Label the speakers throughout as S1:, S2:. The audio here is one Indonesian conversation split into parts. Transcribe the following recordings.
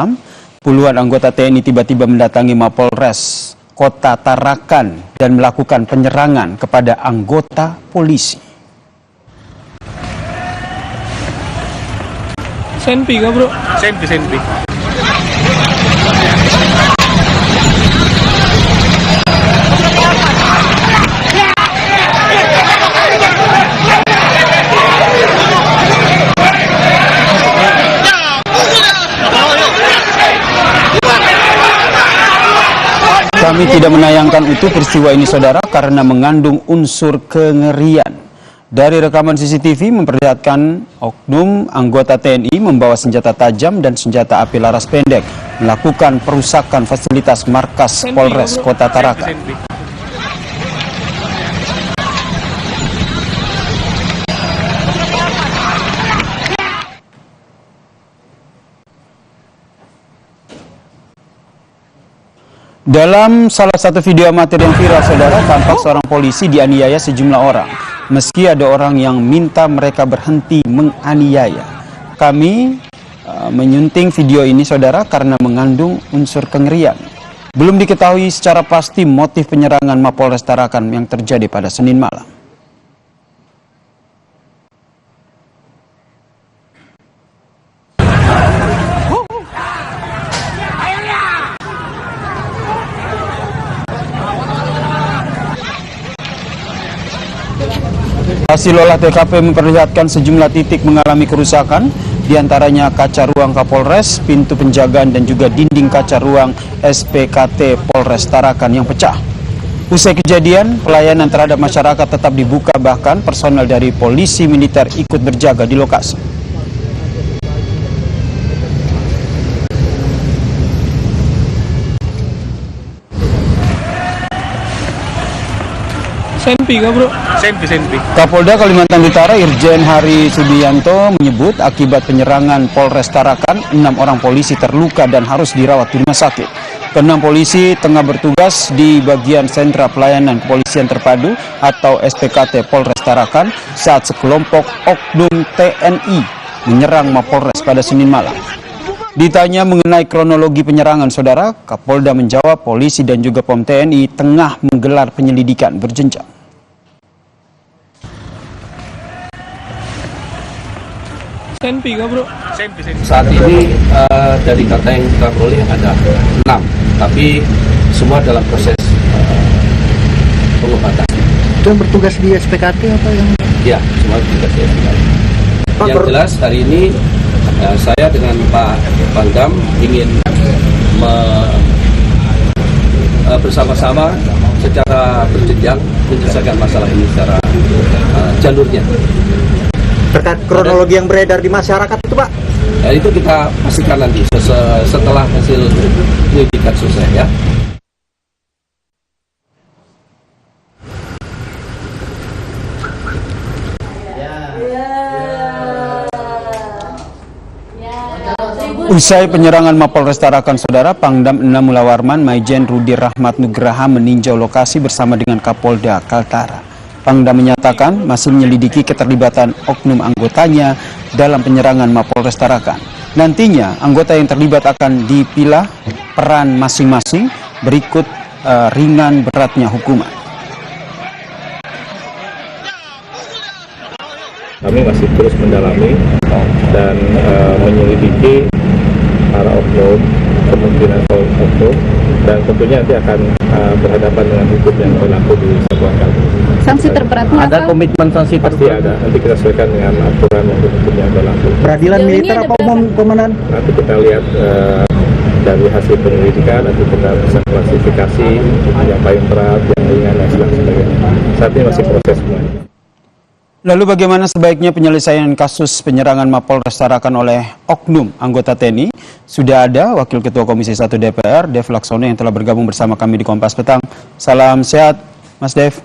S1: malam, puluhan anggota TNI tiba-tiba mendatangi Mapolres Kota Tarakan dan melakukan penyerangan kepada anggota polisi.
S2: Senpi kah bro?
S3: Senpi.
S1: Kami tidak menayangkan utuh peristiwa ini saudara karena mengandung unsur kengerian. Dari rekaman CCTV memperlihatkan oknum anggota TNI membawa senjata tajam dan senjata api laras pendek melakukan perusakan fasilitas markas Polres Kota Tarakan. Dalam salah satu video amatir yang viral saudara, tampak seorang polisi dianiaya sejumlah orang. Meski ada orang yang minta mereka berhenti menganiaya. Kami menyunting video ini saudara karena mengandung unsur kengerian. Belum diketahui secara pasti motif penyerangan Mapolres Tarakan yang terjadi pada Senin malam. Hasil olah TKP memperlihatkan sejumlah titik mengalami kerusakan, diantaranya kaca ruang Kapolres, pintu penjagaan dan juga dinding kaca ruang SPKT Polres Tarakan yang pecah. Usai kejadian, pelayanan terhadap masyarakat tetap dibuka, bahkan personel dari polisi militer ikut berjaga di lokasi.
S2: Senpi kah bro?
S3: Senpi.
S1: Kapolda Kalimantan Utara Irjen Hari Subianto menyebut akibat penyerangan Polres Tarakan, 6 orang polisi terluka dan harus dirawat di rumah sakit. Ke-6 polisi tengah bertugas di bagian sentra pelayanan kepolisian terpadu atau SPKT Polres Tarakan saat sekelompok oknum TNI menyerang Mapolres pada Senin malam. Ditanya mengenai kronologi penyerangan saudara, Kapolda menjawab polisi dan juga POM TNI tengah menggelar penyelidikan berjenjang.
S2: Senpi kah bro?
S3: Senpi.
S4: Saat ini dari data yang kita peroleh ada 6, tapi semua dalam proses pengobatan.
S5: Itu yang bertugas di SPKT apa yang?
S4: Ya, semua bertugas di SPKT. Yang jelas hari ini saya dengan Pak Pangdam ingin bersama-sama secara berjenjang menyelesaikan masalah ini secara jalurnya.
S5: Terkait kronologi yang beredar di masyarakat itu Pak?
S4: Ya, itu kita pastikan nanti setelah hasil penyelidikan selesai ya.
S1: Usai penyerangan Mapolres Tarakan saudara, Pangdam 6 Mulawarman Maijen Rudi Rahmat Nugraha meninjau lokasi bersama dengan Kapolda Kaltara. Pangdam menyatakan masih menyelidiki keterlibatan oknum anggotanya dalam penyerangan Mapolres Tarakan. Nantinya anggota yang terlibat akan dipilah peran masing-masing berikut ringan beratnya hukuman.
S6: Kami masih terus mendalami dan menyelidiki para oknum, kemungkinan oknum, dan tentunya nanti akan berhadapan dengan hukum yang berlaku di satuan kami.
S7: Sanksi terberatnya
S6: ada
S7: apa?
S6: komitmen sanksi pasti ada. Nanti kita sesuaikan dengan aturan hukum yang berlaku.
S5: Peradilan militer apa umum, Komandan?
S6: Nanti kita lihat dari hasil penyelidikan, nanti kita bisa klasifikasi yang paling berat, yang ringan, dan sebagainya. Saat ini masih proses semuanya.
S1: Lalu bagaimana sebaiknya penyelesaian kasus penyerangan Mapolres Tarakan oleh oknum anggota TNI? Sudah ada Wakil Ketua Komisi 1 DPR, Dev Laksono yang telah bergabung bersama kami di Kompas Petang. Salam sehat, Mas Dev.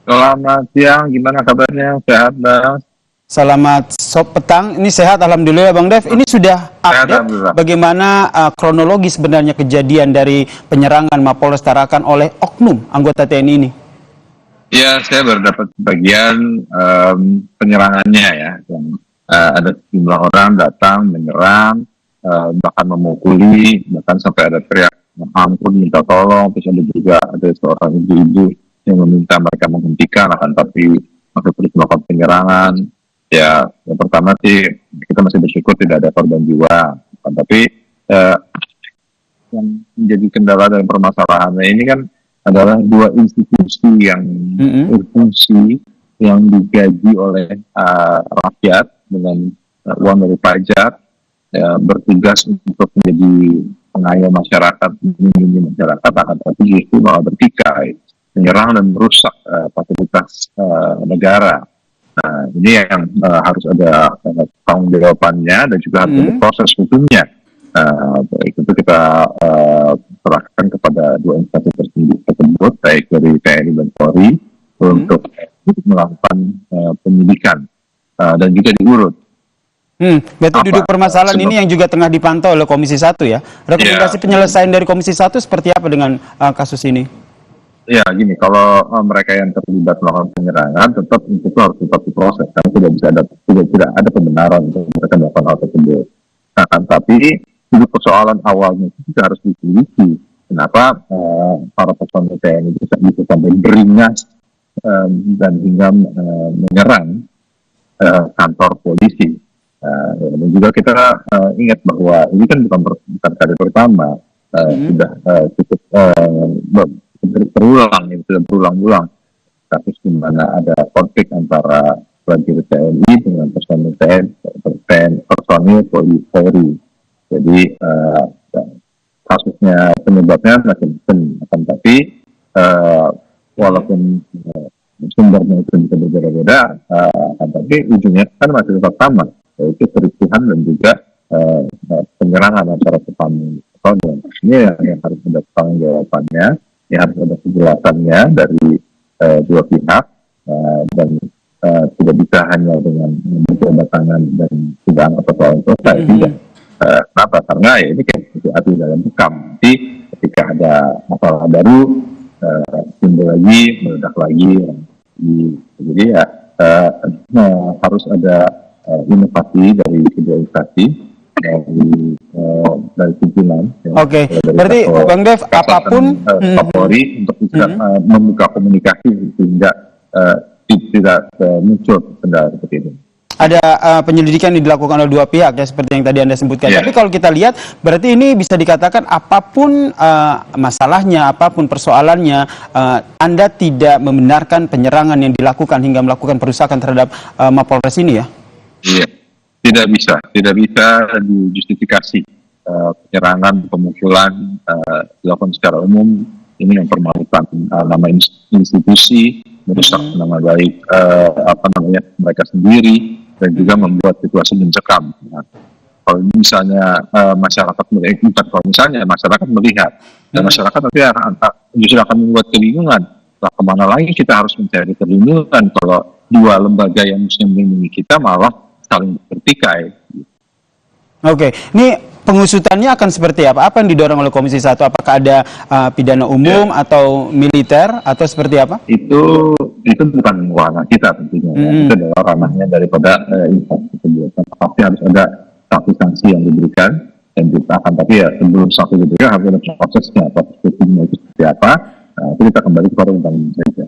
S8: Selamat siang, gimana kabarnya? Sehat, Bang?
S1: Selamat petang, ini sehat alhamdulillah Bang Dev. Ini sudah update bagaimana kronologi sebenarnya kejadian dari penyerangan Mapolres Tarakan oleh oknum anggota TNI ini?
S8: Ya, saya baru dapat bagian penyerangannya ya. Yang ada sejumlah orang datang menyerang bahkan memukuli, bahkan sampai ada teriak ampun, minta tolong. Terus ada seorang ibu-ibu yang meminta mereka menghentikan, akan tapi masih terus melakukan penyerangan. Ya, yang pertama sih kita masih bersyukur tidak ada korban jiwa, tapi yang menjadi kendala dan permasalahannya ini kan adalah dua institusi yang berfungsi, yang digaji oleh rakyat dengan uang dari pajak, bertugas untuk menjadi pengayom masyarakat, melindungi masyarakat, akan tapi justru malah bertikai, menyerang dan merusak fasilitas negara. Nah, ini yang harus ada tanggung jawabannya dan juga harus ada proses hukumnya. Baik, itu kita serahkan kepada dua instansi tersebut, baik dari TNI dan Polri, untuk melakukan penyidikan dan juga diurut.
S1: Berarti duduk permasalahan ini yang juga tengah dipantau oleh Komisi 1 ya. Rekomendasi penyelesaian dari Komisi 1 seperti apa dengan kasus ini?
S8: Ya, gini, kalau mereka yang terlibat melakukan penyerangan, tetap itu harus tetap diproses, karena tidak ada pembenaran untuk mereka melakukan hal tersebut. Nah, tapi itu persoalan awalnya itu juga harus diselidiki. Kenapa para personel TNI itu bisa sampai beringas dan hingga menyerang kantor polisi. Dan juga kita ingat bahwa ini kan bukan kali pertama, sudah cukup berulang-ulang kasus di mana ada konflik antara prajurit TNI dengan personil Polri. Jadi kasusnya penyebabnya macam-macam, tapi walaupun sumbernya itu bisa berbeda-beda, tapi ujungnya kan masih tetap sama, yaitu kericuhan dan juga penyerangan antara personil. Ini yang harus ada tanggung jawabannya, yang harus ada kejelasannya dari dua pihak, dan tidak bisa hanya dengan mencoba tangan dan sedang atau selesai. Tidak. Kenapa? Karena ya ini kayak api dalam bekam. Nanti ketika ada masalah baru, timbul lagi, meledak lagi. Jadi ya harus ada inovasi dari kedua instansi, dari pimpinan.
S1: Oke, berarti Bang Dev, apapun
S8: Kapolri untuk bisa membuka komunikasi sehingga tidak muncul kendala seperti ini.
S1: ada penyelidikan yang dilakukan oleh dua pihak ya, seperti yang tadi Anda sebutkan. Tapi kalau kita lihat, berarti ini bisa dikatakan apapun masalahnya, apapun persoalannya, Anda tidak membenarkan penyerangan yang dilakukan hingga melakukan perusakan terhadap Mapolres ini ya?
S8: Iya, tidak bisa dijustifikasi penyerangan, pemukulan dilakukan secara umum. Ini yang mempermalukan nama institusi, merusak nama baik mereka sendiri, dan juga membuat situasi mencekam. Nah, kalau misalnya masyarakat melihat dan masyarakat nanti justru akan membuat kebingungan. Lah, kemana lagi kita harus mencari perlindungan kalau dua lembaga yang mesti melindungi kita malah saling bertikai.
S1: Oke, ini pengusutannya akan seperti apa? Apa yang didorong oleh Komisi 1? Apakah ada pidana umum atau militer atau seperti apa? Itu
S8: bukan ranah kita tentunya. Itu adalah ranahnya daripada instansi tersebut. Pasti harus ada sanksi yang diberikan dan kita akan, tapi ya sebelum sanksi diberikan harus ada prosesnya, proses hukumnya itu seperti apa. Itu kita kembali kepada undang-undang saja.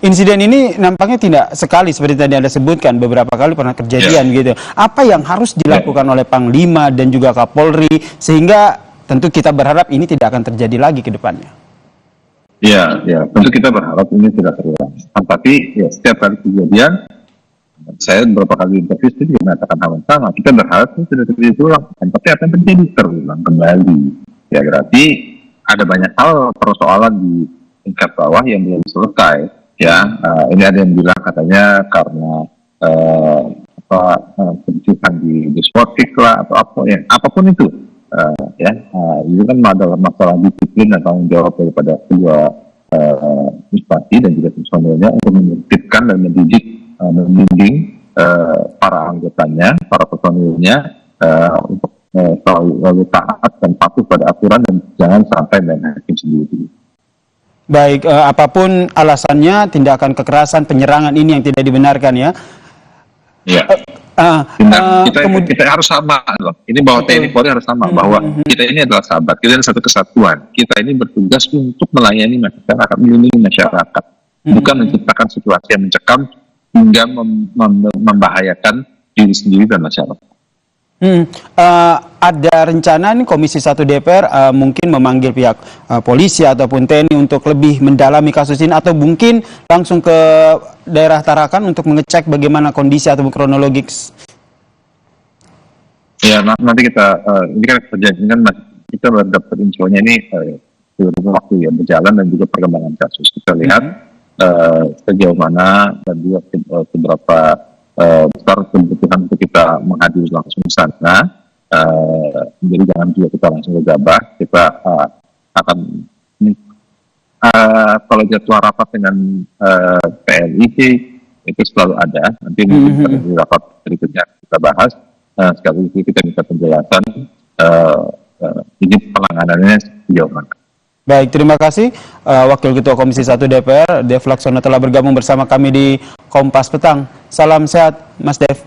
S1: Insiden ini nampaknya tidak sekali seperti tadi Anda sebutkan, beberapa kali pernah kejadian gitu. Apa yang harus dilakukan oleh Panglima dan juga Kapolri sehingga tentu kita berharap ini tidak akan terjadi lagi ke depannya?
S8: Ya, tentu kita berharap ini tidak terulang. Tapi ya setiap kali kejadian, saya beberapa kali interview itu mengatakan hal yang sama. Kita berharap ini tidak terjadi terulang. Tapi apa yang terjadi terulang kembali. Ya berarti ada banyak hal persoalan di tingkat bawah yang belum selesai, ya. Ini ada yang bilang katanya karena kericuhan di diskotik lah atau apa ya, apapun itu, itu kan adalah masalah disiplin dan tanggung jawab daripada kedua instansi dan juga personelnya untuk menertibkan dan mendidik, membimbing para anggotanya, para personelnya untuk selalu taat dan patuh pada aturan dan jangan sampai main hakim sendiri.
S1: Baik, apapun alasannya, tindakan kekerasan, penyerangan ini yang tidak dibenarkan ya.
S8: Ya. Kita harus sama loh. Ini bahwa TNI Polri harus sama bahwa kita ini adalah sahabat, kita ini satu kesatuan. Kita ini bertugas untuk melayani masyarakat, melindungi masyarakat, bukan menciptakan situasi yang mencekam hingga membahayakan diri sendiri dan masyarakat.
S1: Ada rencana nih Komisi 1 DPR mungkin memanggil pihak polisi ataupun TNI untuk lebih mendalami kasus ini, atau mungkin langsung ke daerah Tarakan untuk mengecek bagaimana kondisi atau kronologis.
S8: Ya, nanti kita ini kan perjanjian kita baru dapat infonya ini waktu ya berjalan dan juga perkembangan kasus. Kita lihat sejauh mana dan juga seberapa besar kebutuhan untuk kita menghadiri langsung ke sana. Jadi jangan juga kita langsung gegabah. Kita akan kalau jadwal rapat dengan PLI itu selalu ada. Nanti mungkin di rapat berikutnya kita bahas. Sekali lagi kita minta penjelasan ini penanganannya sejauh mana.
S1: Baik, terima kasih Wakil Ketua Komisi 1 DPR, Dev Laksono telah bergabung bersama kami di Kompas Petang. Salam sehat, Mas Dev.